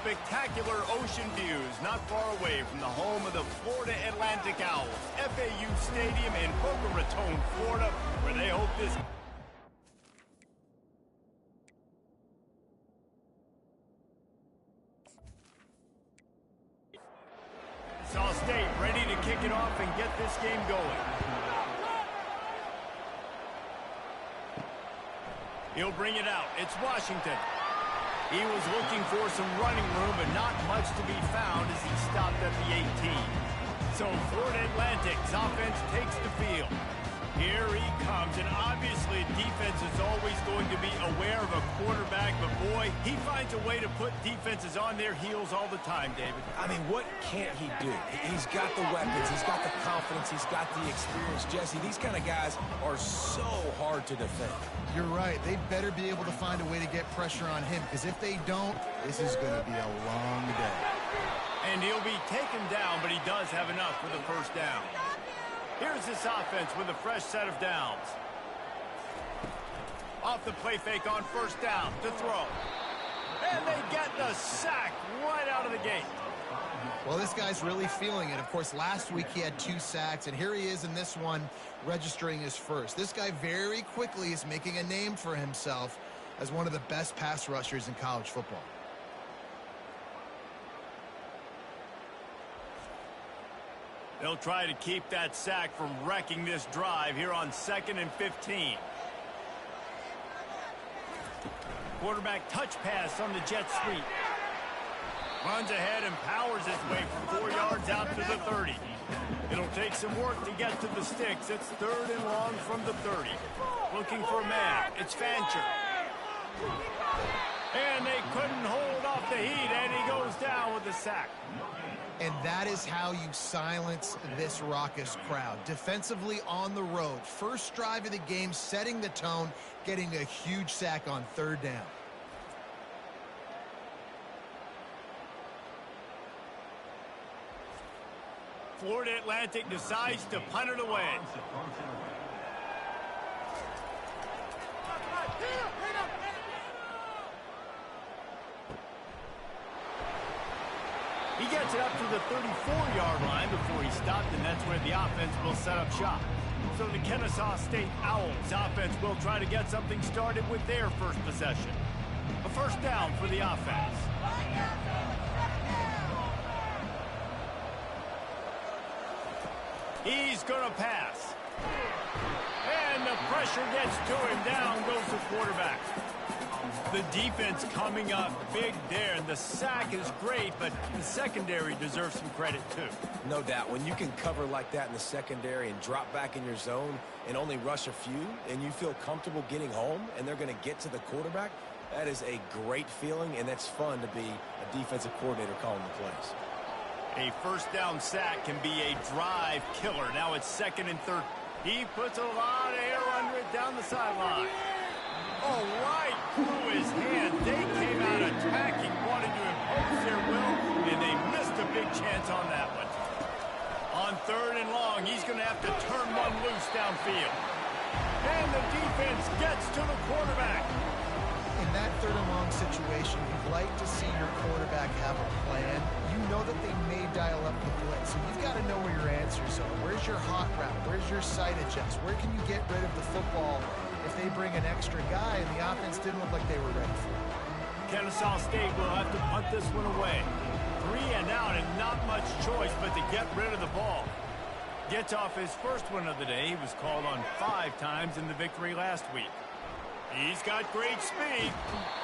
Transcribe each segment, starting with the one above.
spectacular ocean views not far away from the home of the Florida Atlantic Owls, FAU Stadium in Boca Raton, Florida, where they hope this... Saw State ready to kick it off and get this game going. He'll bring it out. It's Washington. He was looking for some running room, but not much to be found as he stopped at the 18. So Florida Atlantic's offense takes the field. Here he comes, and obviously defense is always going to be aware of a quarterback, but boy, he finds a way to put defenses on their heels all the time, David. I mean, what can't he do? He's got the weapons, he's got the confidence, he's got the experience. Jesse, these kind of guys are so hard to defend. You're right. They better be able to find a way to get pressure on him, because if they don't, this is going to be a long day. And he'll be taken down, but he does have enough for the first down. Here's this offense with a fresh set of downs. Off the play fake on first down to throw. And they get the sack right out of the gate. Well, this guy's really feeling it. Of course, last week he had 2 sacks, and here he is in this one registering his first. This guy very quickly is making a name for himself as one of the best pass rushers in college football. They'll try to keep that sack from wrecking this drive here on 2nd and 15. Quarterback touch pass on the jet sweep. Runs ahead and powers his way from 4 yards out to the 30. It'll take some work to get to the sticks. It's 3rd and long from the 30. Looking for a man. It's Fancher. And they couldn't hold off the heat, and he goes down with the sack. And that is how you silence this raucous crowd. Defensively on the road. First drive of the game, setting the tone, getting a huge sack on 3rd down. Florida Atlantic decides to punt it away. He gets it up to the 34-yard line before he stopped, and that's where the offense will set up shop. So the Kennesaw State Owls offense will try to get something started with their first possession. A first down for the offense. He's going to pass. And the pressure gets to him. Down goes the quarterback. The defense coming up big there, and the sack is great, but the secondary deserves some credit too. No doubt. When you can cover like that in the secondary and drop back in your zone and only rush a few, and you feel comfortable getting home, and they're going to get to the quarterback, that is a great feeling, and it's fun to be a defensive coordinator calling the plays. A first down sack can be a drive killer. Now it's 2nd and 3rd. He puts a lot of air under it down the sideline. Oh, right through his hand. They came out attacking, wanting to impose their will, and they missed a big chance on that one. On 3rd and long, he's going to have to turn one loose downfield. And the defense gets to the quarterback. In that 3rd and long situation, you'd like to see your quarterback have a plan. You know that they may dial up the blitz, so you've got to know where your answers are. Where's your hot route? Where's your sight adjust? Where can you get rid of the football if they bring an extra guy and the offense didn't look like they were ready for it? Kennesaw State will have to punt this one away. 3 and out and not much choice but to get rid of the ball. Gets off his first one of the day. He was called on 5 times in the victory last week. He's got great speed.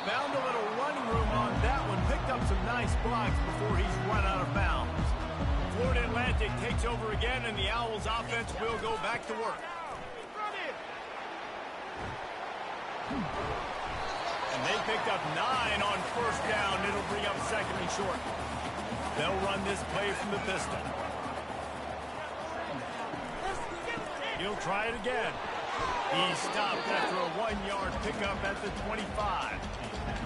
Found a little running room on that one. Picked up some nice blocks before he's run out of bounds. Florida Atlantic takes over again, and the Owls offense will go back to work. And they picked up 9 on first down. It'll bring up 2nd and short. They'll run this play from the pistol. He'll try it again. He stopped after a 1-yard pickup at the 25.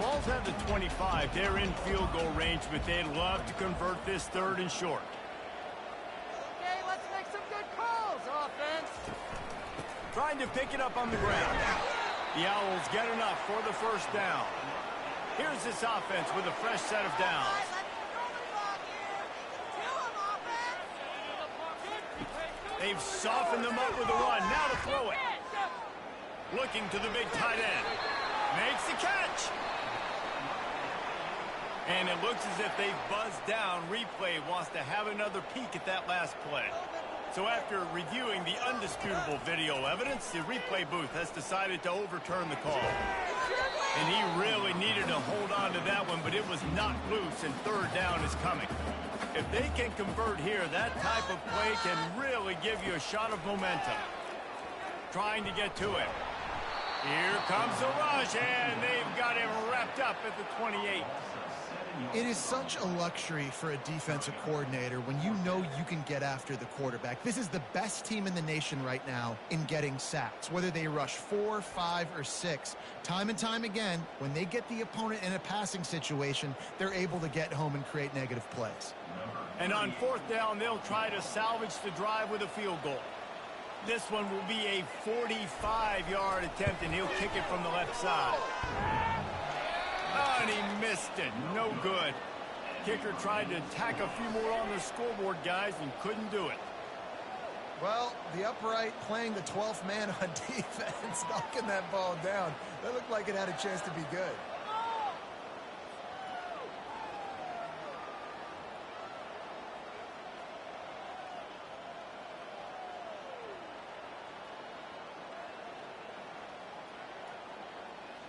Ball's at the 25. They're in field goal range, but they'd love to convert this 3rd and short. Okay, let's make some good calls, offense. Trying to pick it up on the ground. The Owls get enough for the first down. Here's this offense with a fresh set of downs. They've softened them up with a run. Now to throw it. Looking to the big tight end. Makes the catch. And it looks as if they've buzzed down. Replay wants to have another peek at that last play. So after reviewing the undisputable video evidence, the replay booth has decided to overturn the call. And he really needed to hold on to that one, but it was not loose, and third down is coming. If they can convert here, that type of play can really give you a shot of momentum. Trying to get to it. Here comes the rush, and they've got him wrapped up at the 28. It is such a luxury for a defensive coordinator when you know you can get after the quarterback. This is the best team in the nation right now in getting sacks. Whether they rush 4, 5, or 6, time and time again, when they get the opponent in a passing situation, they're able to get home and create negative plays. And on fourth down, they'll try to salvage the drive with a field goal. This one will be a 45-yard attempt, and he'll kick it from the left side. Oh, and he missed it. No good. Kicker tried to tack a few more on the scoreboard, guys, and couldn't do it. Well, the upright playing the 12th man on defense, knocking that ball down. That looked like it had a chance to be good.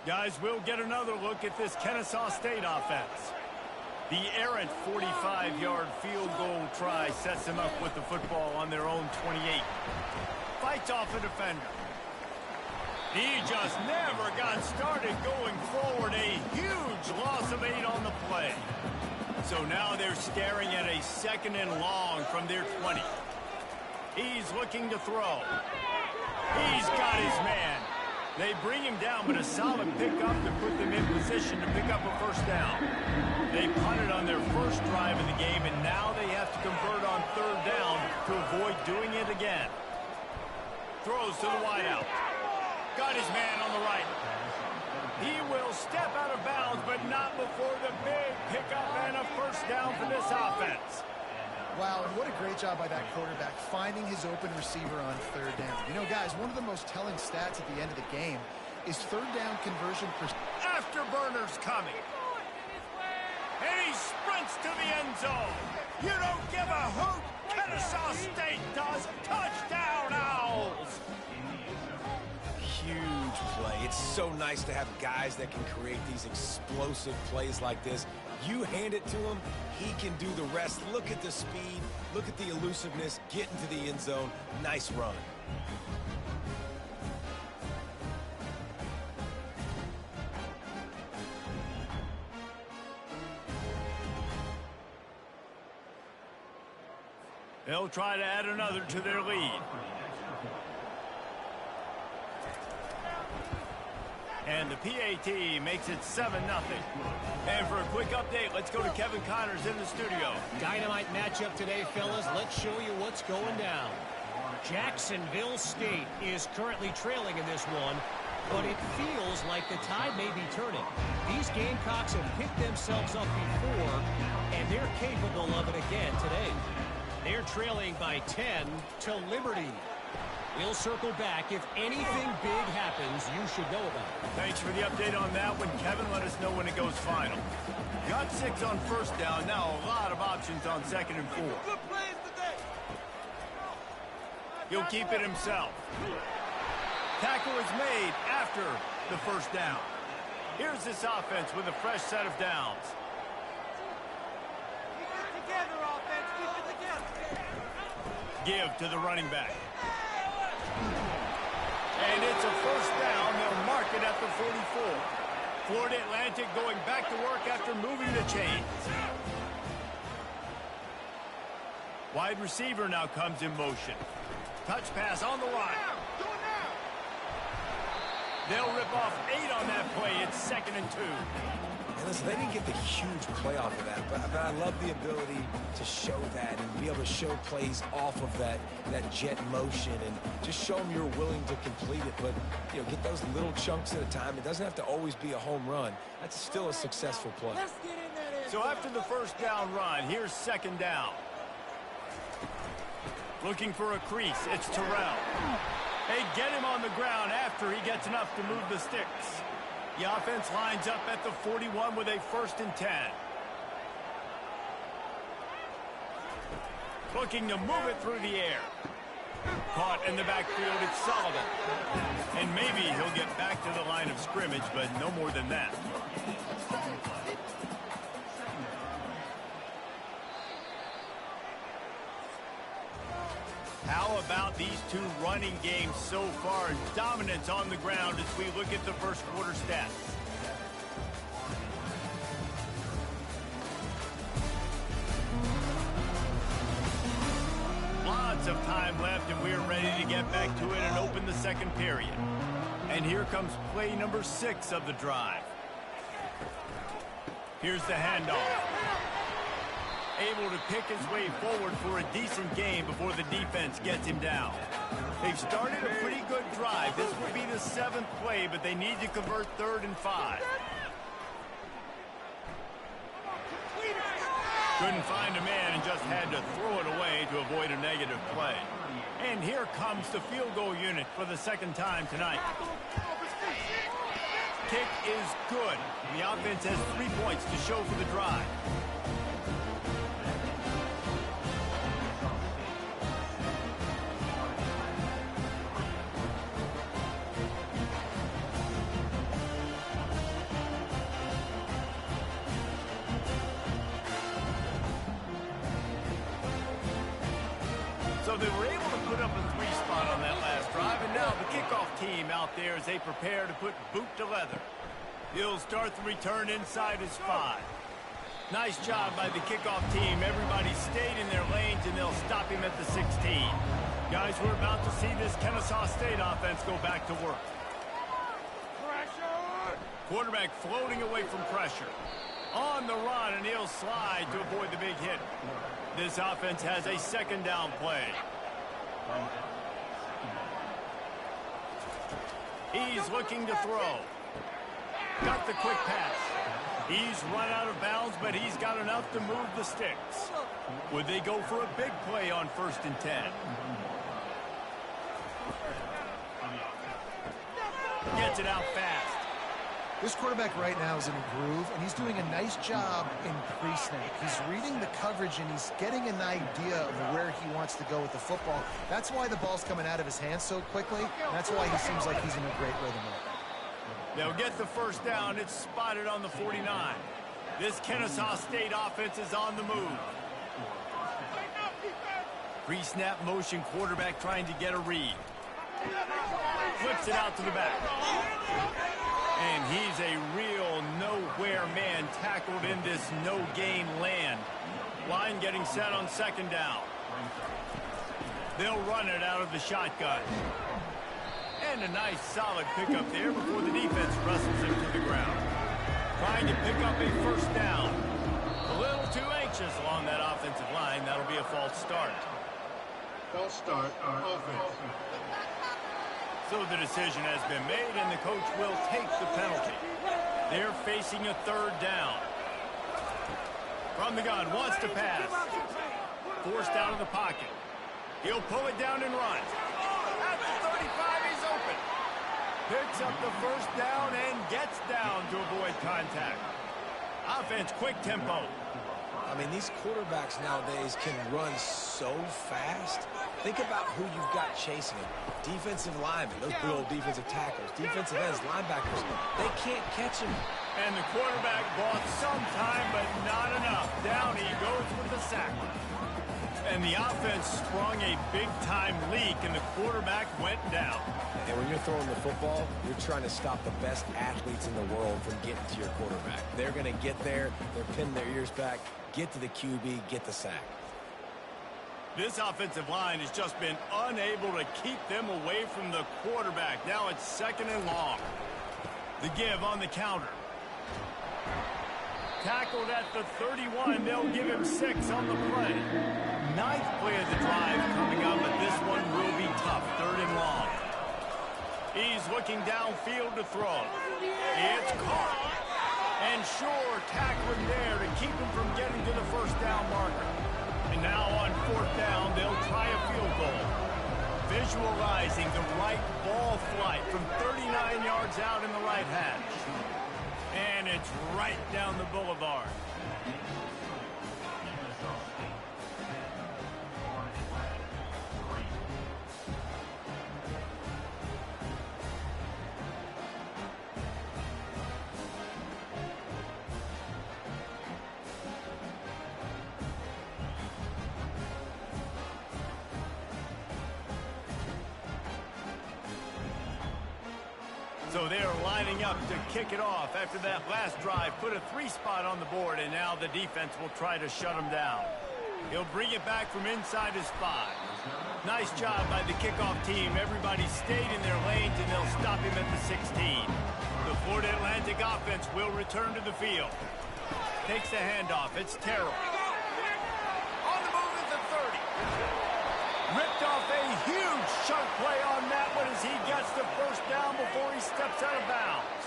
Guys, we'll get another look at this Kennesaw State offense. The errant 45-yard field goal try sets them up with the football on their own 28. Fights off a defender. He just never got started going forward. A huge loss of 8 on the play. So now they're staring at a 2nd and long from their 20. He's looking to throw. He's got his man. They bring him down, but a solid pickup to put them in position to pick up a first down. They punted on their first drive of the game, and now they have to convert on third down to avoid doing it again. Throws to the wideout. Got his man on the right. He will step out of bounds, but not before the big pickup and a first down for this offense. Wow, and what a great job by that quarterback, finding his open receiver on third down. You know, guys, one of the most telling stats at the end of the game is third down conversion percentage. Afterburner's coming. And he sprints to the end zone. You don't give a hoot. Kennesaw State does. Touchdown, Owls. Huge play. It's so nice to have guys that can create these explosive plays like this. You hand it to him, he can do the rest. Look at the speed, look at the elusiveness, get into the end zone. Nice run. They'll try to add another to their lead. And the PAT makes it 7-0. And for a quick update, let's go to Kevin Connors in the studio. Dynamite matchup today, fellas. Let's show you what's going down. Jacksonville State is currently trailing in this one, but it feels like the tide may be turning. These Gamecocks have picked themselves up before, and they're capable of it again today. They're trailing by 10 to Liberty. We'll circle back. If anything big happens, you should know about it. Thanks for the update on that one, Kevin. Let us know when it goes final. Got 6 on first down. Now a lot of options on 2nd and 4. Good plays today. He'll keep it himself. Tackle is made after the first down. Here's this offense with a fresh set of downs. Keep it together, offense. Keep it together. Give to the running back. And it's a first down. They'll mark it at the 44. Florida Atlantic going back to work after moving the chains. Wide receiver now comes in motion. Touch pass on the line. They'll rip off 8 on that play. It's 2nd and 2. And listen, they didn't get the huge play off of that, but I love the ability to show that and be able to show plays off of that jet motion and just show them you're willing to complete it. But, you know, get those little chunks at a time. It doesn't have to always be a home run. That's still a successful play. So after the first down run, here's second down. Looking for a crease, it's Terrell. They get him on the ground after he gets enough to move the sticks. The offense lines up at the 41 with a 1st and 10. Looking to move it through the air. Caught in the backfield, it's Sullivan. And maybe he'll get back to the line of scrimmage, but no more than that. How about these two running games so far? Dominance on the ground as we look at the first quarter stats. Lots of time left, and we're ready to get back to it and open the second period. And here comes play number 6 of the drive. Here's the handoff. Able to pick his way forward for a decent game before the defense gets him down. They've started a pretty good drive. This will be the 7th play, but they need to convert 3rd and 5. Couldn't find a man and just had to throw it away to avoid a negative play. And here comes the field goal unit for the 2nd time tonight. Kick is good. The offense has 3 points to show for the drive. So they were able to put up a 3 spot on that last drive, and now the kickoff team out there as they prepare to put boot to leather. He'll start the return inside his 5. Nice job by the kickoff team. Everybody stayed in their lanes, and they'll stop him at the 16. Guys, we're about to see this Kennesaw State offense go back to work. Pressure! Quarterback floating away from pressure. On the run, and he'll slide to avoid the big hit. This offense has a 2nd down play. He's looking to throw. Got the quick pass. He's run out of bounds, but he's got enough to move the sticks. Would they go for a big play on 1st and 10? Gets it out fast. This quarterback right now is in a groove, and he's doing a nice job in pre-snap. He's reading the coverage, and he's getting an idea of where he wants to go with the football. That's why the ball's coming out of his hands so quickly, and that's why he seems like he's in a great rhythm right now. They'll get the 1st down. It's spotted on the 49. This Kennesaw State offense is on the move. Pre-snap motion, quarterback trying to get a read. Flips it out to the back. And he's a real nowhere man tackled in this no-gain land. Line getting set on 2nd down. They'll run it out of the shotgun. And a nice solid pickup there before the defense wrestles him to the ground. Trying to pick up a 1st down. A little too anxious along that offensive line. That'll be a false start. False start, offense. So the decision has been made, and the coach will take the penalty. They're facing a 3rd down. From the gun, wants to pass. Forced out of the pocket. He'll pull it down and run. At the 35, he's open. Picks up the 1st down and gets down to avoid contact. Offense, quick tempo. I mean, these quarterbacks nowadays can run so fast. Think about who you've got chasing them. Defensive linemen, those big old defensive tackles, defensive ends, linebackers, they can't catch him. And the quarterback bought some time, but not enough. Down he goes with the sack. And the offense sprung a big-time leak, and the quarterback went down. And when you're throwing the football, you're trying to stop the best athletes in the world from getting to your quarterback. They're going to get there, they're pinning their ears back, get to the QB, get the sack. This offensive line has just been unable to keep them away from the quarterback. Now it's 2nd and long. The give on the counter. tackled at the 31. They'll give him 6 on the play. 9th play of the drive coming up, but this one will be tough. 3rd and long. He's looking downfield to throw. It's caught. And sure, tackling there to keep him from getting to the first down marker. And now on 4th down, they'll try a field goal. Visualizing the right ball flight from 39 yards out in the right hash. And it's right down the boulevard. So they're lining up to kick it off after that last drive. Put a 3 spot on the board, and now the defense will try to shut him down. He'll bring it back from inside his 5. Nice job by the kickoff team. Everybody stayed in their lanes, and they'll stop him at the 16. The Florida Atlantic offense will return to the field. Takes the handoff. It's Terrell. On the move at the 30. Ripped off a huge chunk play on that one as he gets the first down before he steps out of bounds.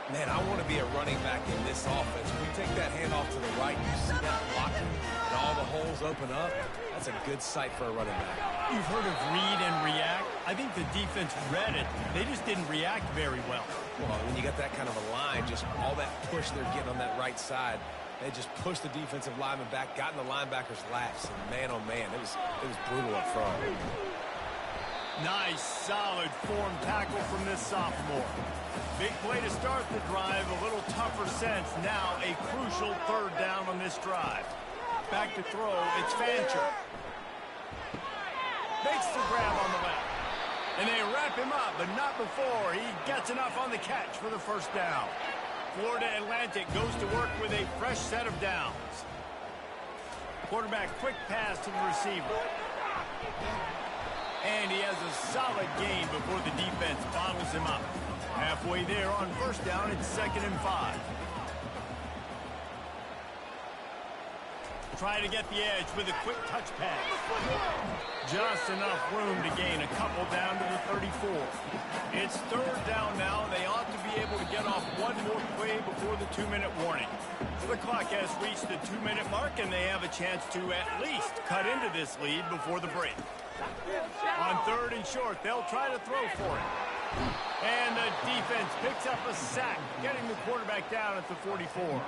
Man, I want to be a running back in this offense. When you take that handoff to the right, you see that blocking and all the holes open up. That's a good sight for a running back. You've heard of read and react. I think the defense read it. They just didn't react very well. Well, when you got that kind of a line, just all that push they're getting on that right side, they just pushed the defensive lineman back, got in the linebacker's laps, and man, oh man, it was brutal up front. Nice, solid form tackle from this sophomore. Big play to start the drive, a little tougher sense. Now a crucial 3rd down on this drive. Back to throw, it's Fancher. Makes the grab on the left. And they wrap him up, but not before he gets enough on the catch for the first down. Florida Atlantic goes to work with a fresh set of downs. Quarterback quick pass to the receiver. And he has a solid gain before the defense bottles him up. Halfway there on 1st down, it's 2nd and 5. Try to get the edge with a quick touch pass. Just enough room to gain a couple down to the 34. It's 3rd down now. They ought to be able to get off one more play before the 2-minute warning. So the clock has reached the 2-minute mark, and they have a chance to at least cut into this lead before the break. On 3rd and short, they'll try to throw for it. And the defense picks up a sack, getting the quarterback down at the 44.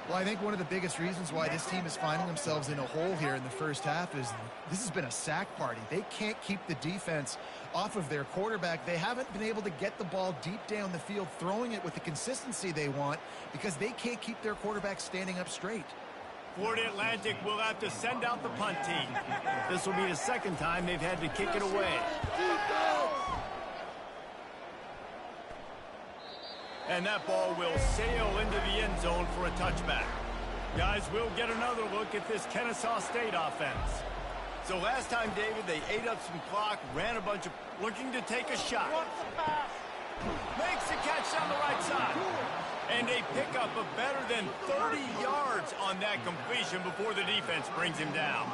Well, I think one of the biggest reasons why this team is finding themselves in a hole here in the first half is this has been a sack party. They can't keep the defense off of their quarterback. They haven't been able to get the ball deep down the field, throwing it with the consistency they want because they can't keep their quarterback standing up straight. Florida Atlantic will have to send out the punt team. This will be the 2nd time they've had to kick it away. And that ball will sail into the end zone for a touchback. Guys, we'll get another look at this Kennesaw State offense. So last time, David, they ate up some clock, ran a bunch of... looking to take a shot. Makes the catch down the right side. And they pick up a better than 30 yards on that completion before the defense brings him down.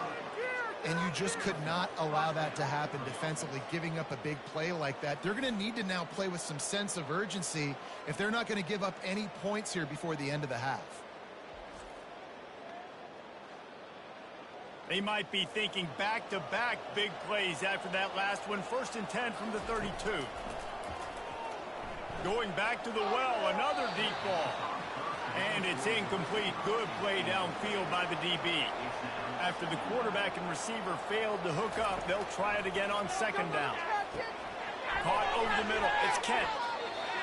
And you just could not allow that to happen defensively, giving up a big play like that. They're going to need to now play with some sense of urgency if they're not going to give up any points here before the end of the half. They might be thinking back-to-back big plays after that last one. 1st and 10 from the 32. Going back to the well, another deep ball. And it's incomplete. Good play downfield by the DB. After the quarterback and receiver failed to hook up, they'll try it again on 2nd down. Caught over the middle. It's Kent.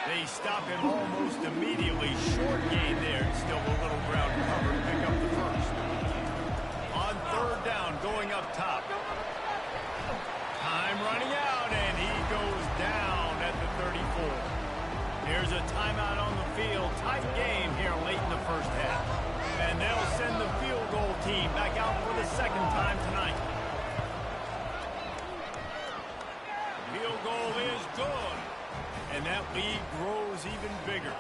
They stop him almost immediately. Short gain there. Still a little ground cover to pick up the first. On 3rd down, going up top. Time running out, and he goes down at the 34. Here's a timeout on the field. Tight game here late in the first half. And they'll send the field goal team back out for the 2nd time tonight. Field goal is good. And that lead grows even bigger.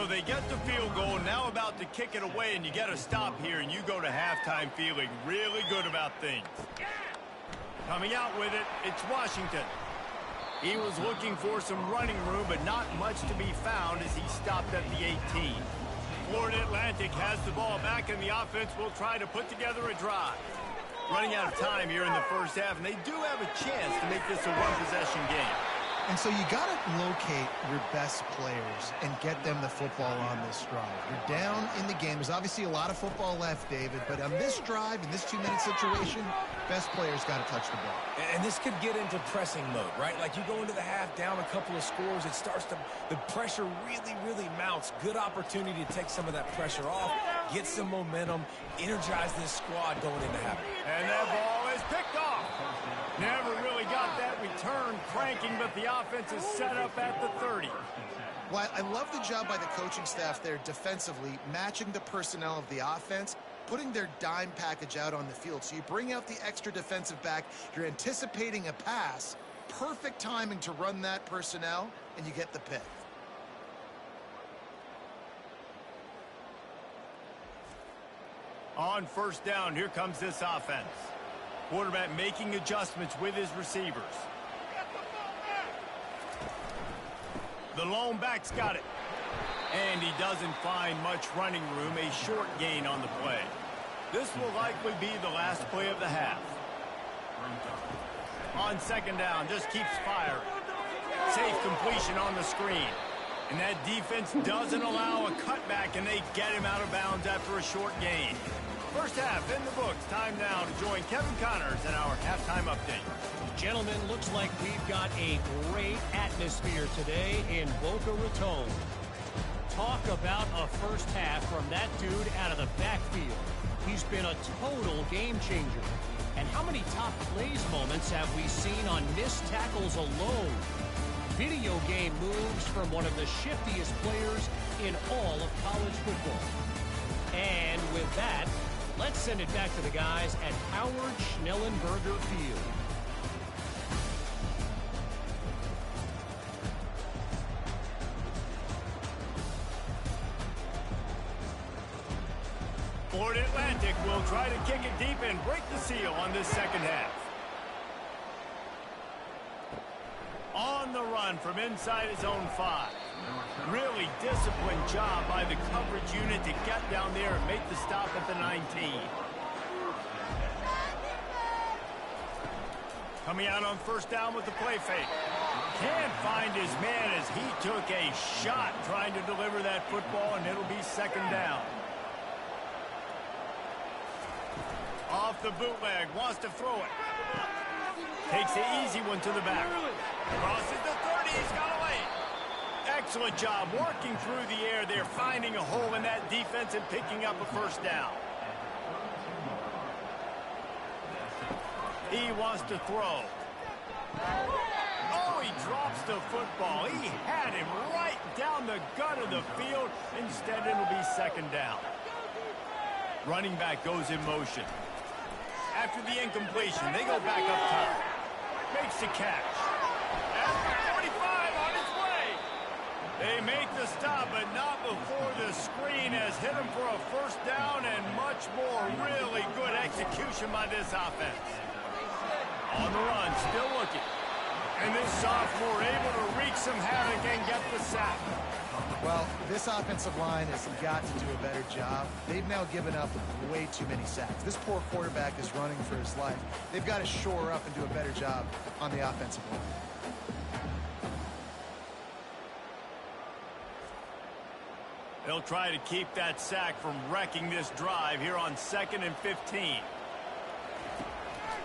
So they get the field goal, now about to kick it away, and you get a stop here, and you go to halftime feeling really good about things. Coming out with it, it's Washington. He was looking for some running room, but not much to be found as he stopped at the 18. Florida Atlantic has the ball back, and the offense will try to put together a drive. Running out of time here in the first half, and they do have a chance to make this a one-possession game. And so you got to locate your best players and get them the football on this drive. You're down in the game. There's obviously a lot of football left, David, but on this drive, in this 2-minute situation, best players got to touch the ball. And this could get into pressing mode, right? Like you go into the half down a couple of scores, it starts to, the pressure really mounts. Good opportunity to take some of that pressure off, get some momentum, energize this squad going into half. And that ball is picked off. Never really got that return cranking, but the offense is set up at the 30. Well, I love the job by the coaching staff there defensively, matching the personnel of the offense, putting their dime package out on the field. So you bring out the extra defensive back, you're anticipating a pass, perfect timing to run that personnel, and you get the pick. On first down, here comes this offense. Quarterback making adjustments with his receivers. The lone back's got it. And he doesn't find much running room, a short gain on the play. This will likely be the last play of the half. On second down, just keeps firing. Safe completion on the screen. And that defense doesn't allow a cutback, and they get him out of bounds after a short gain. First half in the books. Time now to join Kevin Connors in our halftime update. Gentlemen, looks like we've got a great atmosphere today in Boca Raton. Talk about a first half from that dude out of the backfield. He's been a total game changer. And how many top plays moments have we seen on missed tackles alone? Video game moves from one of the shiftiest players in all of college football. And with that, let's send it back to the guys at Howard Schnellenberger Field. Florida Atlantic will try to kick it deep and break the seal on this second half. On the run from inside his own 5. Really disciplined job by the coverage unit to get down there and make the stop at the 19. Coming out on first down with the play fake. Can't find his man as he took a shot trying to deliver that football, and it'll be second down. Off the bootleg, wants to throw it. Takes the easy one to the back. Crosses the 30, he's got away. Excellent job working through the air there, finding a hole in that defense and picking up a first down. He wants to throw. Oh, he drops the football. He had him right down the gut of the field. Instead, it'll be second down. Running back goes in motion. After the incompletion, they go back up top. Makes the catch. At the 45 on its way. They make the stop, but not before the screen has hit him for a first down and much more. Really good execution by this offense. On the run, still looking. And this sophomore able to wreak some havoc and get the sack. Well, this offensive line has got to do a better job. They've now given up way too many sacks. This poor quarterback is running for his life. They've got to shore up and do a better job on the offensive line. They'll try to keep that sack from wrecking this drive here on 2nd and 15.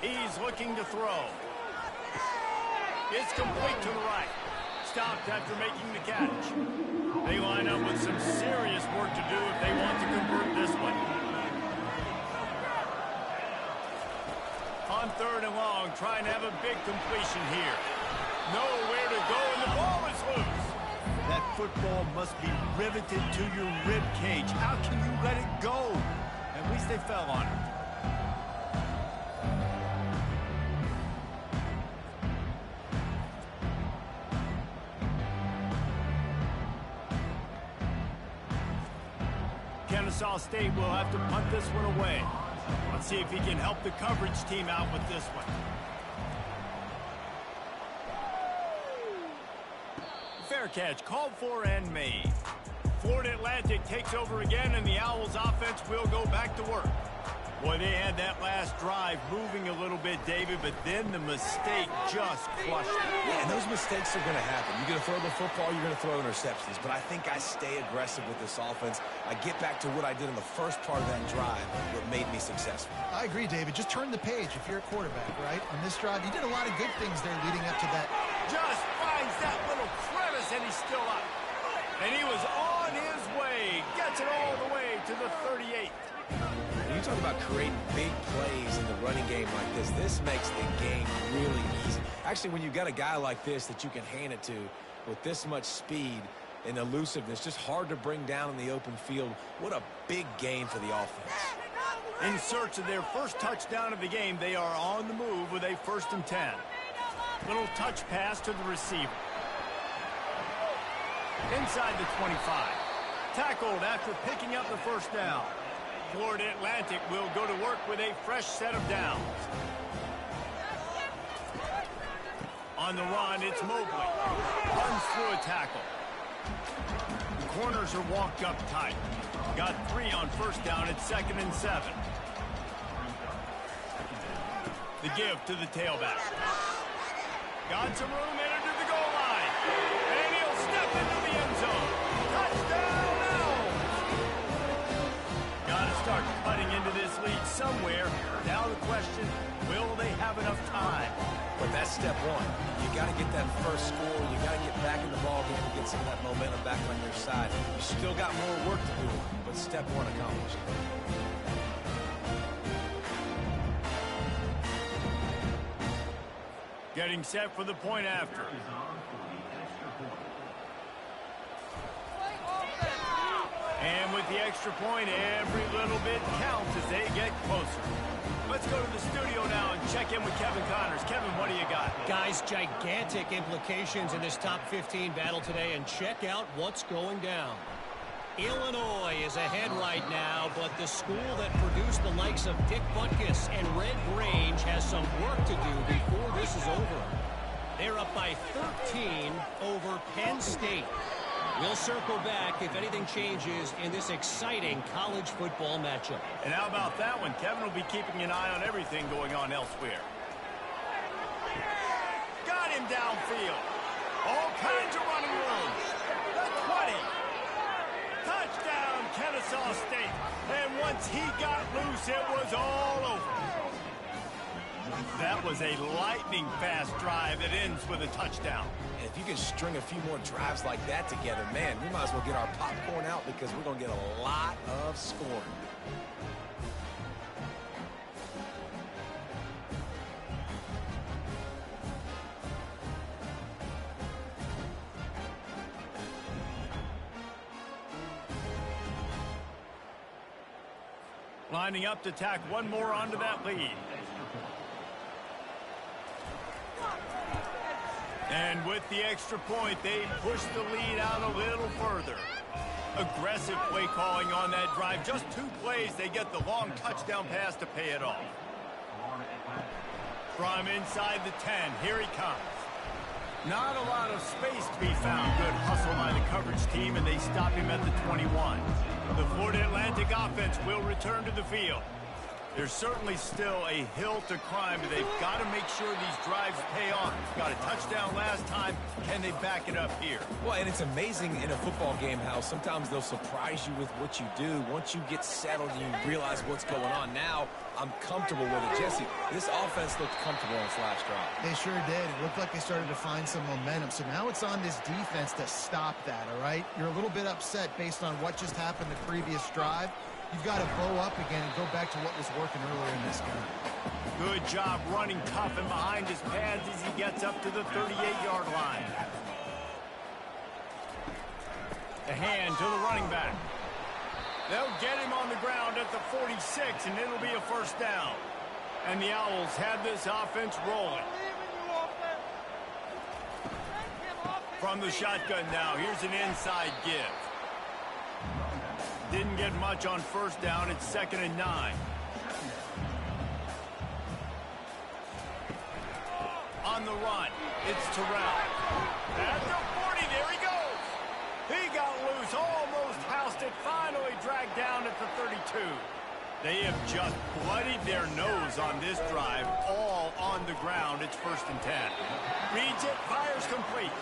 He's looking to throw. It's complete to the right. Stopped after making the catch. They line up with some serious work to do if they want to convert this one. On 3rd and long, trying to have a big completion here. Nowhere to go, and the ball is loose. That football must be riveted to your rib cage. How can you let it go? At least they fell on it. Kennesaw State will have to punt this one away. Let's see if he can help the coverage team out with this one. Fair catch called for and made. Florida Atlantic takes over again, and the Owls offense will go back to work. Boy, they had that last drive moving a little bit, David, but then the mistake just crushed it. Yeah, and those mistakes are going to happen. You're going to throw the football, you're going to throw interceptions. But I think I stay aggressive with this offense. I get back to what I did in the first part of that drive, what made me successful. I agree, David. Just turn the page if you're a quarterback, right? On this drive, you did a lot of good things there leading up to that. Just finds that little crevice, and he's still up. And he was on his way. Gets it all the way to the 38. When you talk about creating big plays in the running game like this makes the game really easy. Actually, when you've got a guy like this that you can hand it to with this much speed and elusiveness, just hard to bring down in the open field, what a big game for the offense. In search of their first touchdown of the game, they are on the move with a 1st and 10. Little touch pass to the receiver. Inside the 25. Tackled after picking up the first down. Florida Atlantic will go to work with a fresh set of downs. On the run, it's Mobley. Runs through a tackle. The corners are walked up tight. Got 3 on first down at 2nd and 7. The give to the tailback. Got some room, entered to the goal line. And he'll step into the end zone. Touchdown, Owls! Got to start cutting into this lead somewhere. Now the question, will they have enough time? But that's step one. You got to get that first score. You got to get back in the ball game and get some of that momentum back on your side. You still got more work to do, but step one accomplished. Getting set for the point after. And with the extra point, every little bit counts as they get closer. Let's go to the studio now and check in with Kevin Connors. Kevin, what do you got? Guys, gigantic implications in this top 15 battle today, and check out what's going down. Illinois is ahead right now, but the school that produced the likes of Dick Butkus and Red Grange has some work to do before this is over. They're up by 13 over Penn State. We'll circle back if anything changes in this exciting college football matchup. And how about that one? Kevin will be keeping an eye on everything going on elsewhere. Got him downfield. All kinds of running room. The 20. Touchdown, Kennesaw State. And once he got loose, it was all over. That was a lightning-fast drive that ends with a touchdown. And if you can string a few more drives like that together, man, we might as well get our popcorn out because we're going to get a lot of scoring. Lining up to tack one more onto that lead. And with the extra point, they push the lead out a little further. Aggressive play calling on that drive. Just 2 plays, they get the long touchdown pass to pay it off. From inside the 10, here he comes. Not a lot of space to be found. Good hustle by the coverage team, and they stop him at the 21. The Florida Atlantic offense will return to the field. There's certainly still a hill to climb, but they've got to make sure these drives pay off. Got a touchdown last time. Can they back it up here? Well, and it's amazing in a football game how sometimes they'll surprise you with what you do. Once you get settled and you realize what's going on, now I'm comfortable with it. Jesse, this offense looked comfortable on its last drive. They sure did. It looked like they started to find some momentum. So now it's on this defense to stop that, all right? You're a little bit upset based on what just happened the previous drive. You've got to bow up again and go back to what was working earlier in this game. Good job running tough and behind his pads as he gets up to the 38-yard line. The hand to the running back. They'll get him on the ground at the 46, and it'll be a first down. And the Owls have this offense rolling. From the shotgun now, here's an inside give. didn't get much on first down. It's 2nd and 9. On the run, it's Terrell. At the 40, there he goes. He got loose, almost housed it, finally dragged down at the 32. They have just bloodied their nose on this drive, all on the ground. It's 1st and 10. Reads it, fires complete.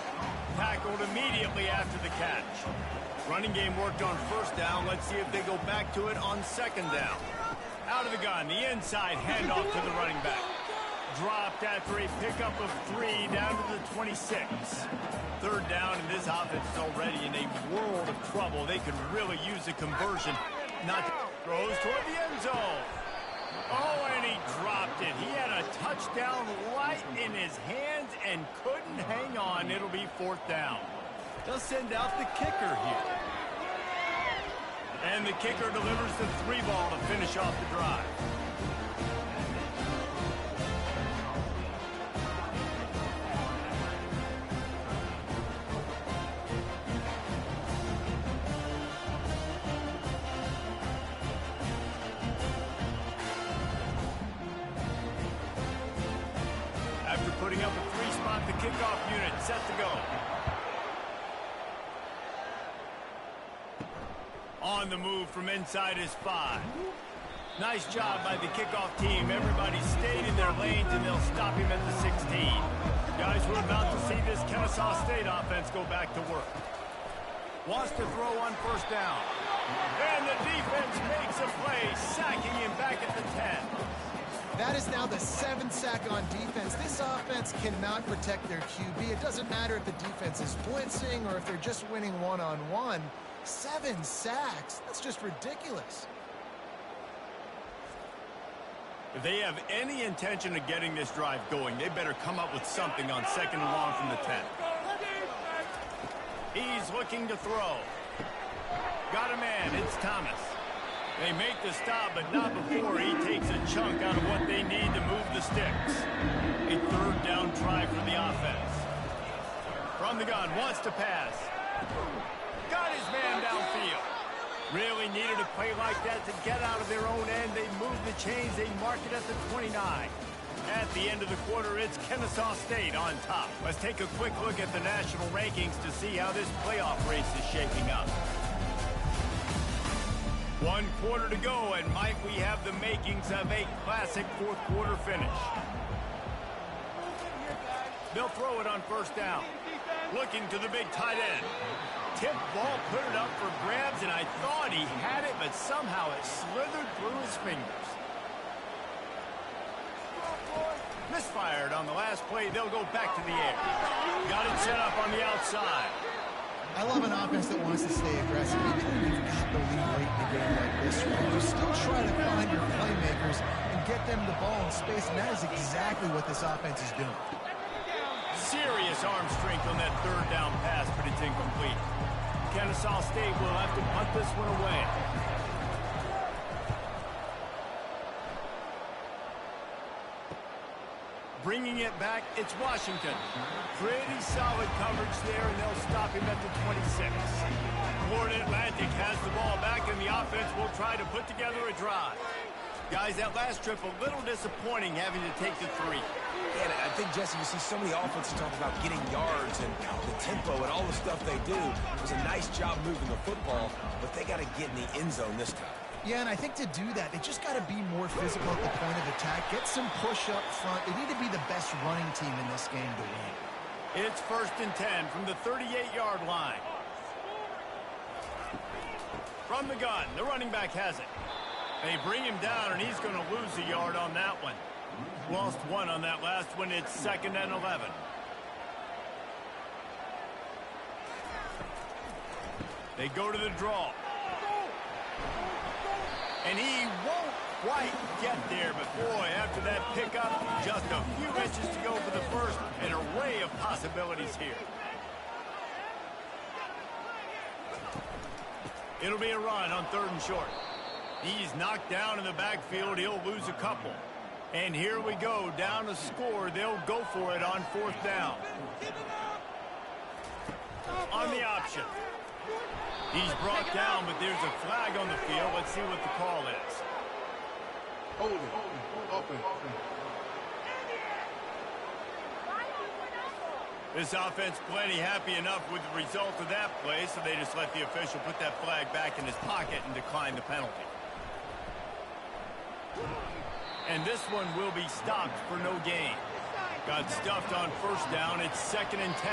Tackled immediately after the catch. Running game worked on first down. Let's see if they go back to it on 2nd down. Out of the gun, the inside handoff to the running back. Dropped after a pickup of 3 down to the 26. 3rd down, and this offense is already in a world of trouble. They could really use a conversion. Not throws toward the end zone. Oh, and he dropped it. He had a touchdown right in his hands and couldn't hang on. It'll be 4th down. They'll send out the kicker here. And the kicker delivers the 3-ball to finish off the drive. After putting up a 3-spot, the kickoff unit set to go. On the move from inside his 5. Nice job by the kickoff team. Everybody stayed in their lanes, and they'll stop him at the 16. Guys, we're about to see this Kennesaw State offense go back to work. Wants to throw on first down. And the defense makes a play, sacking him back at the 10. That is now the 7th sack on defense. This offense cannot protect their QB. It doesn't matter if the defense is blitzing or if they're just winning one-on-one. 7 sacks. That's just ridiculous. If they have any intention of getting this drive going, they better come up with something on 2nd and long from the 10. He's looking to throw. Got a man. It's Thomas. They make the stop, but not before he takes a chunk out of what they need to move the sticks. A 3rd down try for the offense. From the gun, wants to pass. Got his man downfield. Really needed a play like that to get out of their own end. They move the chains. They mark it at the 29. At the end of the quarter, it's Kennesaw State on top. Let's take a quick look at the national rankings to see how this playoff race is shaping up. 1 quarter to go, and might we have the makings of a classic 4th quarter finish. They'll throw it on first down. Looking to the big tight end. Tip ball, put it up for grabs, and I thought he had it, but somehow it slithered through his fingers. Misfired on the last play. They'll go back to the air. Got it set up on the outside. I love an offense that wants to stay aggressive. Even when you've got the lead late in the game like this one, you still try to find your playmakers and get them the ball in space, and that is exactly what this offense is doing. Serious arm strength on that 3rd down pass, but it's incomplete. Kennesaw State will have to punt this one away. Bringing it back, it's Washington. Pretty solid coverage there, and they'll stop him at the 26. Florida Atlantic has the ball back, and the offense will try to put together a drive. Guys, that last trip, a little disappointing having to take the 3. And I think, Jesse, you see so many offenses talk about getting yards and the tempo and all the stuff they do. It was a nice job moving the football, but they got to get in the end zone this time. Yeah, and I think to do that, they just got to be more physical at the point of attack. Get some push up front. They need to be the best running team in this game to win. It's 1st and 10 from the 38-yard line. From the gun, the running back has it. They bring him down, and he's going to lose a yard on that one. Lost 1 on that last one. It's 2nd and 11. They go to the draw. And he won't quite get there, but boy, after that pickup, just a few inches to go for the first, and an array of possibilities here. It'll be a run on 3rd and short. He's knocked down in the backfield. He'll lose a couple. And here we go, down a score. They'll go for it on 4th down. On the option. He's brought down, but there's a flag on the field. Let's see what the call is. Holding. Offense. This offense plenty happy enough with the result of that play, so they just let the official put that flag back in his pocket and decline the penalty. And this one will be stopped for no gain. Got stuffed on first down. It's 2nd and 10.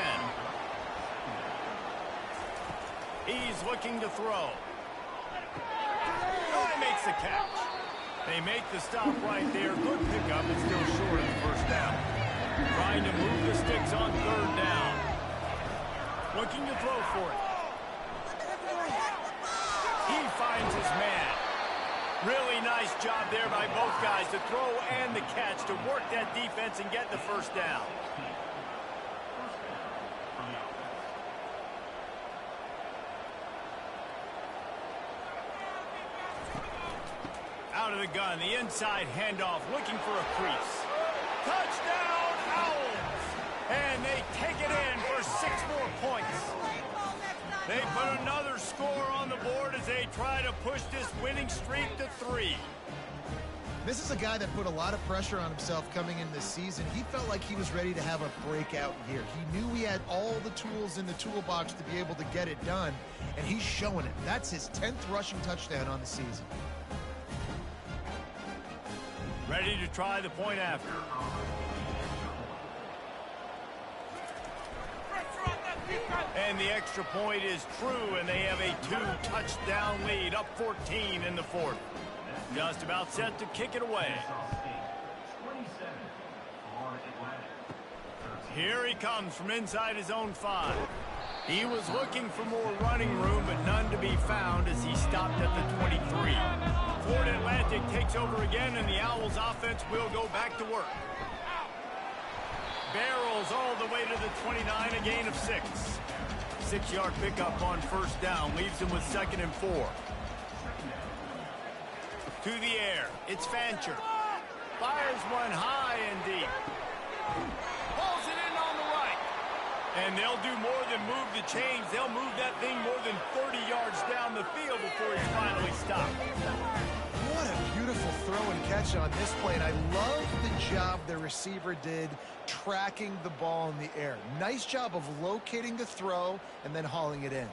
He's looking to throw. Oh, he makes the catch. They make the stop right there. Good pickup, but still short of the first down. Trying to move the sticks on 3rd down. Looking to throw for it. He finds his man. Really nice job there by both guys to throw and the catch to work that defense and get the first down. Out of the gun, the inside handoff, looking for a crease. Touchdown, Owls! And they take it in for 6 more points. They put another score on the board as they try to push this winning streak to 3. This is a guy that put a lot of pressure on himself coming in this season. He felt like he was ready to have a breakout year. He knew he had all the tools in the toolbox to be able to get it done, and he's showing it. That's his 10th rushing touchdown on the season. Ready to try the point after. And the extra point is true, and they have a 2-touchdown lead, up 14 in the 4th. Just about set to kick it away. Here he comes from inside his own 5. He was looking for more running room, but none to be found as he stopped at the 23. Florida Atlantic takes over again, and the Owls offense will go back to work. Barrels all the way to the 29, a gain of 6. 6-yard pickup on first down leaves him with 2nd and 4. To the air, it's Fancher. Fires one high and deep. Pulls it in on the right. And they'll do more than move the chains. They'll move that thing more than 30 yards down the field before he's finally stopped. What a beautiful throw and catch on this play, and I love the job the receiver did tracking the ball in the air. Nice job of locating the throw and then hauling it in.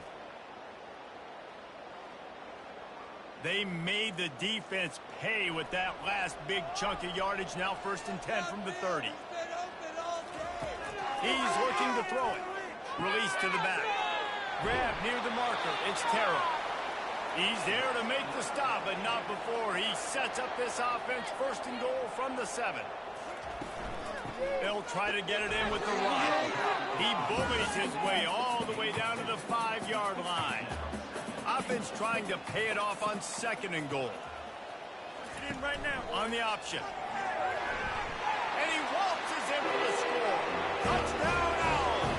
They made the defense pay with that last big chunk of yardage. Now 1st and 10 from the 30. He's looking to throw it. Release to the back. Grab near the marker. It's Terrell. He's there to make the stop, but not before he sets up this offense. 1st and goal from the 7. They'll try to get it in with the run. He bullies his way all the way down to the 5-yard line. Offense trying to pay it off on 2nd and goal. Get in right now. On the option. And he waltzes in for the score. Touchdown, Owls!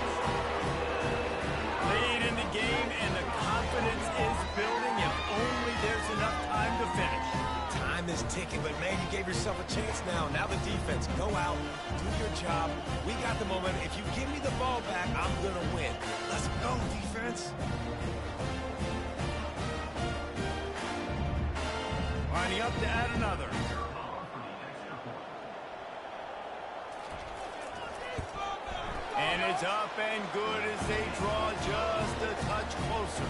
Lead in the game, and the confidence is building if only there's enough time to finish. Time is ticking, but man, you gave yourself a chance now. Now the defense, go out, do your job. We got the moment. If you give me the ball back, I'm going to win. Let's go, defense. Lining up to add another. And it's up and good as they draw just a touch closer.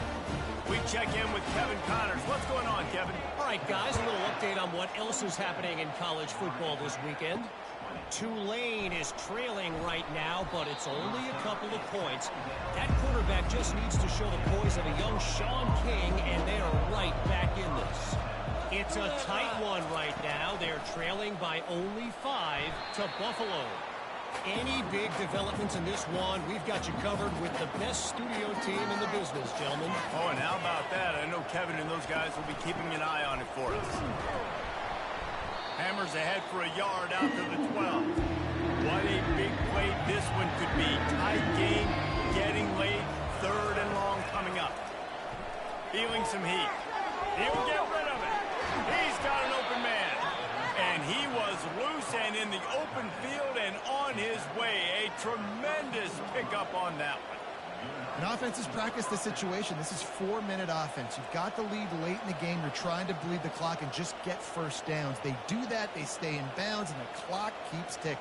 We check in with Kevin Connors. What's going on, Kevin? All right, guys, a little update on what else is happening in college football this weekend. Tulane is trailing right now, but it's only a couple of points. That quarterback just needs to show the poise of a young Sean King, and they are right back in this. It's a tight one right now. They're trailing by only 5 to Buffalo. Any big developments in this one, we've got you covered with the best studio team in the business, gentlemen. Oh, and how about that? I know Kevin and those guys will be keeping an eye on it for us. Hammers ahead for a yard out to the 12. What a big play this one could be. Tight game, getting late, 3rd and long coming up. Feeling some heat. He'll get rid of it. He's got an open man. And he was loose and in the open field and on his way. A tremendous pickup on that one. And offenses practice the situation. This is 4-minute offense. You've got the lead late in the game. You're trying to bleed the clock and just get first downs. They do that, they stay in bounds, and the clock keeps ticking.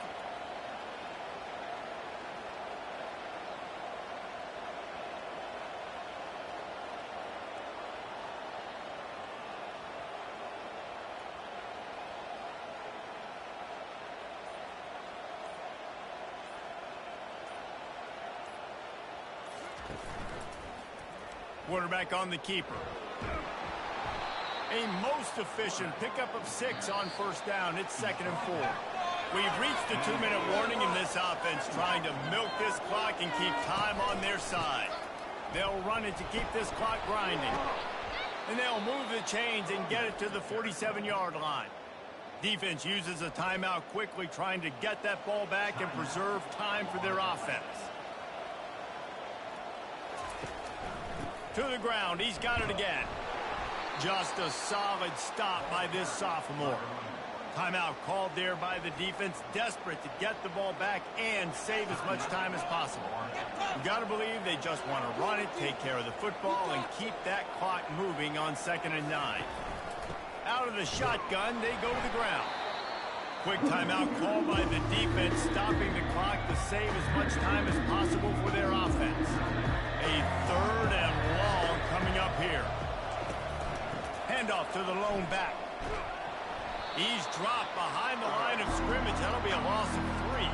Quarterback on the keeper. A most efficient pickup of 6 on first down. It's 2nd and 4. We've reached the 2-minute warning in this offense, trying to milk this clock and keep time on their side. They'll run it to keep this clock grinding. And they'll move the chains and get it to the 47-yard line. Defense uses a timeout quickly, trying to get that ball back and preserve time for their offense. To the ground, he's got it again. Just a solid stop by this sophomore. Timeout called there by the defense, desperate to get the ball back and save as much time as possible. You got to believe they just want to run it, take care of the football, and keep that clock moving on 2nd and 9. Out of the shotgun, they go to the ground. Quick timeout called by the defense, stopping the clock to save as much time as possible for their offense. A 3rd and long coming up here. Handoff to the lone back. He's dropped behind the line of scrimmage. That'll be a loss of 3.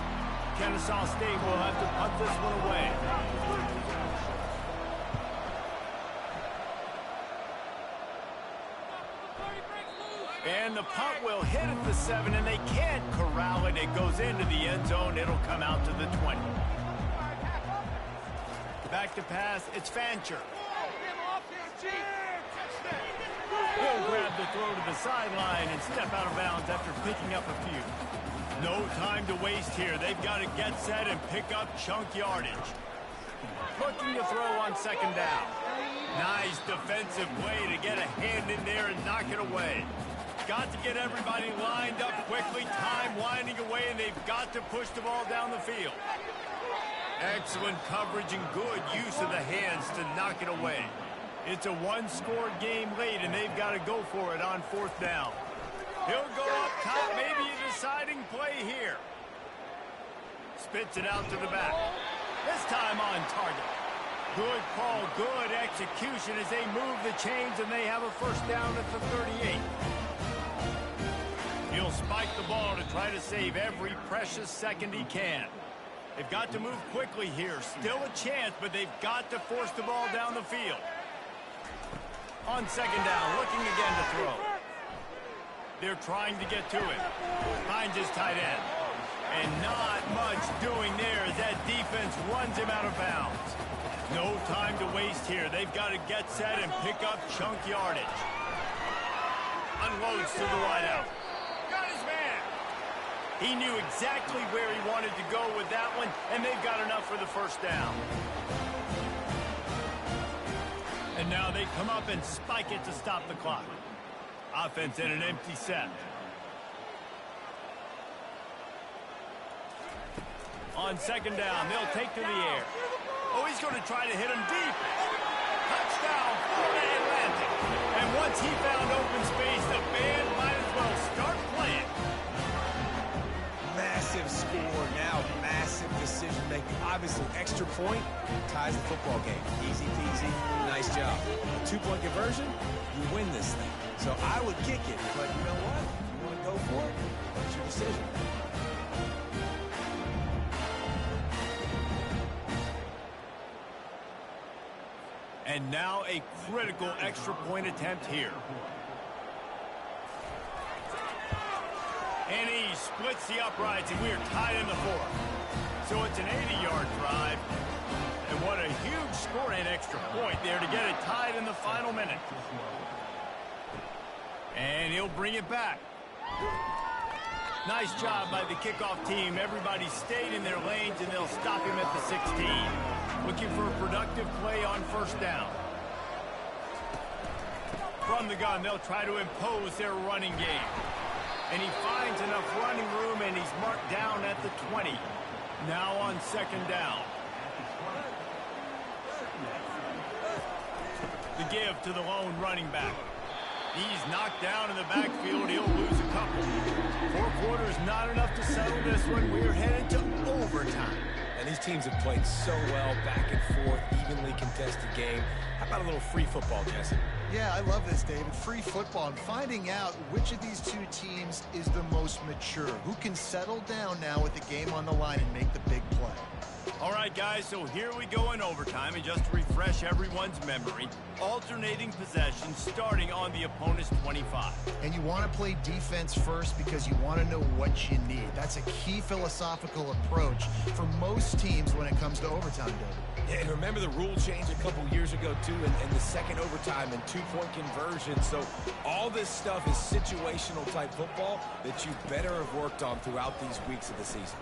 Kennesaw State will have to punt this one away. And the punt will hit at the 7, and they can't corral it. It goes into the end zone. It'll come out to the 20. Back to pass. It's Fancher. He'll grab the throw to the sideline and step out of bounds after picking up a few. No time to waste here. They've got to get set and pick up chunk yardage. Looking to throw on 2nd down. Nice defensive play to get a hand in there and knock it away. Got to get everybody lined up quickly. Time winding away, and they've got to push the ball down the field. Excellent coverage and good use of the hands to knock it away. It's a one-score game late, and they've got to go for it on 4th down. He'll go up top, maybe a deciding play here. Spits it out to the back. This time on target. Good call, good execution as they move the chains, and they have a 1st down at the 38. He'll spike the ball to try to save every precious second he can. They've got to move quickly here. Still a chance, but they've got to force the ball down the field. On 2nd down, looking again to throw. They're trying to get to it. Finds his tight end. And not much doing there as that defense runs him out of bounds. No time to waste here. They've got to get set and pick up chunk yardage. Unloads to the wideout. Got his man. He knew exactly where he wanted to go with that one, and they've got enough for the 1st down. And now they come up and spike it to stop the clock. Offense in an empty set. On 2nd down, they'll take to the air. Oh, he's going to try to hit him deep. Touchdown, Florida Atlantic. And once he found open space, the band might as well start playing. Massive score now, massive decision-making. Obviously, extra point ties the football game. Easy peasy, nice job. A 2-point conversion, you win this thing. So I would kick it, but you know what? You want to go for it? That's your decision. And now a critical extra point attempt here. And he splits the uprights, and we are tied in the 4th. So it's an 80-yard drive. And what a huge score and extra point there to get it tied in the final minute. And he'll bring it back. Nice job by the kickoff team. Everybody stayed in their lanes, and they'll stop him at the 16. Looking for a productive play on 1st down. From the gun, they'll try to impose their running game. And he finds enough running room, and he's marked down at the 20. Now on 2nd down. The give to the lone running back. He's knocked down in the backfield. He'll lose a couple. 4 quarters, not enough to settle this one. We're headed to overtime. And these teams have played so well, back and forth, evenly contested game. How about a little free football, Jesse? Yeah, I love this, David. Free football and finding out which of these two teams is the most mature. Who can settle down now with the game on the line and make the big play. All right, guys, so here we go in overtime. And just to refresh everyone's memory, alternating possessions starting on the opponent's 25. And you want to play defense first because you want to know what you need. That's a key philosophical approach for most teams when it comes to overtime, David. Yeah, and remember the rule change a couple years ago, too, and the second overtime and 2-point conversion. So all this stuff is situational type football that you better have worked on throughout these weeks of the season.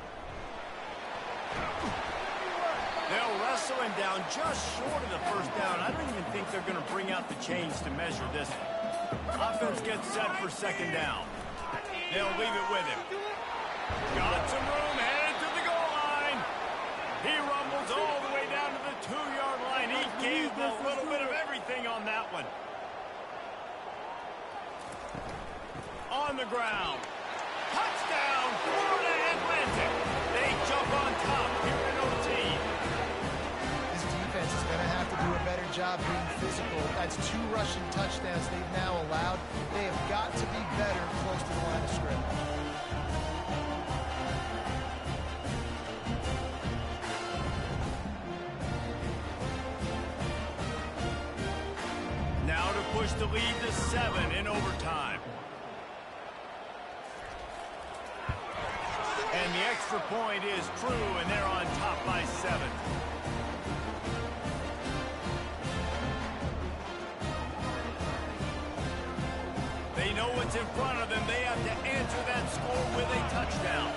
They'll wrestle him down just short of the first down. I don't even think they're going to bring out the chains to measure this one. Offense gets set for second down. They'll leave it with him. Got some room, headed to the goal line. He rumbles all the way down to the 2-yard line. He gave a little bit of everything on that one. On the ground. Touchdown, Florida Atlantic. They jump on top here in OT. This defense is going to have to do a better job being physical. That's 2 rushing touchdowns they've now allowed. They have got to be better close to the line of scrimmage. Now to push the lead to 7 in overtime. And the extra point is true, and they're on top by 7. They know what's in front of them. They have to answer that score with a touchdown.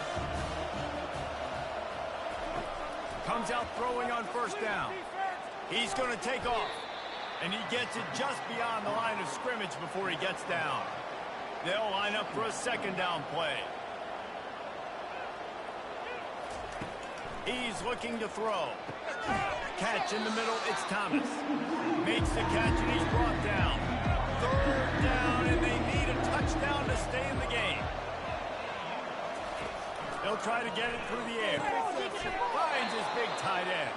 Comes out throwing on first down. He's going to take off. And he gets it just beyond the line of scrimmage before he gets down. They'll line up for a second down play. He's looking to throw. Catch in the middle, it's Thomas. Makes the catch and he's brought down. 3rd down, and they need a touchdown to stay in the game. They'll try to get it through the air. Finds his big tight end.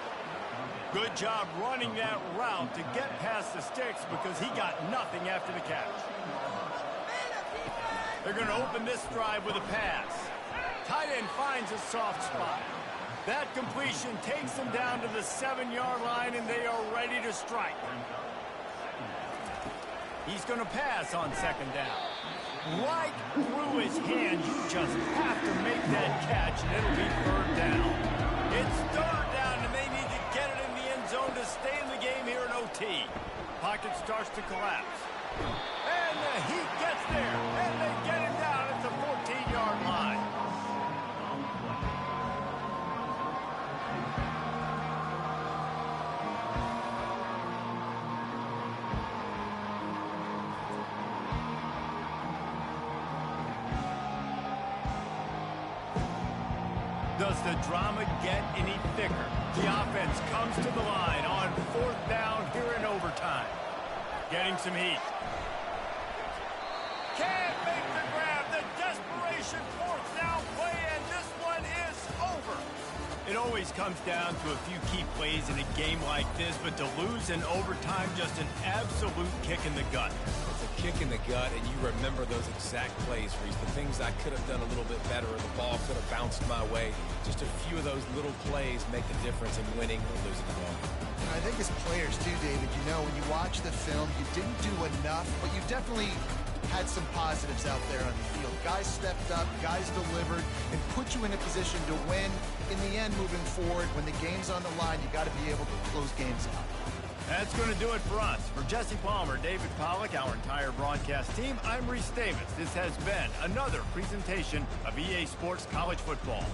Good job running that route to get past the sticks because he got nothing after the catch. They're going to open this drive with a pass. Tight end finds a soft spot. That completion takes them down to the 7-yard line, and they are ready to strike. He's going to pass on second down. Right through his hand. You just have to make that catch, and it'll be 3rd down. It's 3rd down, and they need to get it in the end zone to stay in the game here in OT. Pocket starts to collapse. And the Heat gets there, and they get it down at the 14-yard line. Does the drama get any thicker? The offense comes to the line on 4th down here in overtime. Getting some heat. Can't make the grab. The desperation 4th down play, and this one is over. It always comes down to a few key plays in a game like this, but to lose in overtime, just an absolute kick in the gut. It's a kick in the gut, and you remember those exact plays, Reese. The things I could have done a little bit better, or the ball could have bounced my way. Just a few of those little plays make the difference in winning or losing the ball. And I think as players too, David, you know, when you watch the film, you didn't do enough, but you definitely had some positives out there on the field. Guys stepped up, guys delivered, and put you in a position to win. In the end, moving forward, when the game's on the line, you got to be able to close games out. That's going to do it for us. For Jesse Palmer, David Pollack, our entire broadcast team, I'm Reese Davis. This has been another presentation of EA Sports College Football.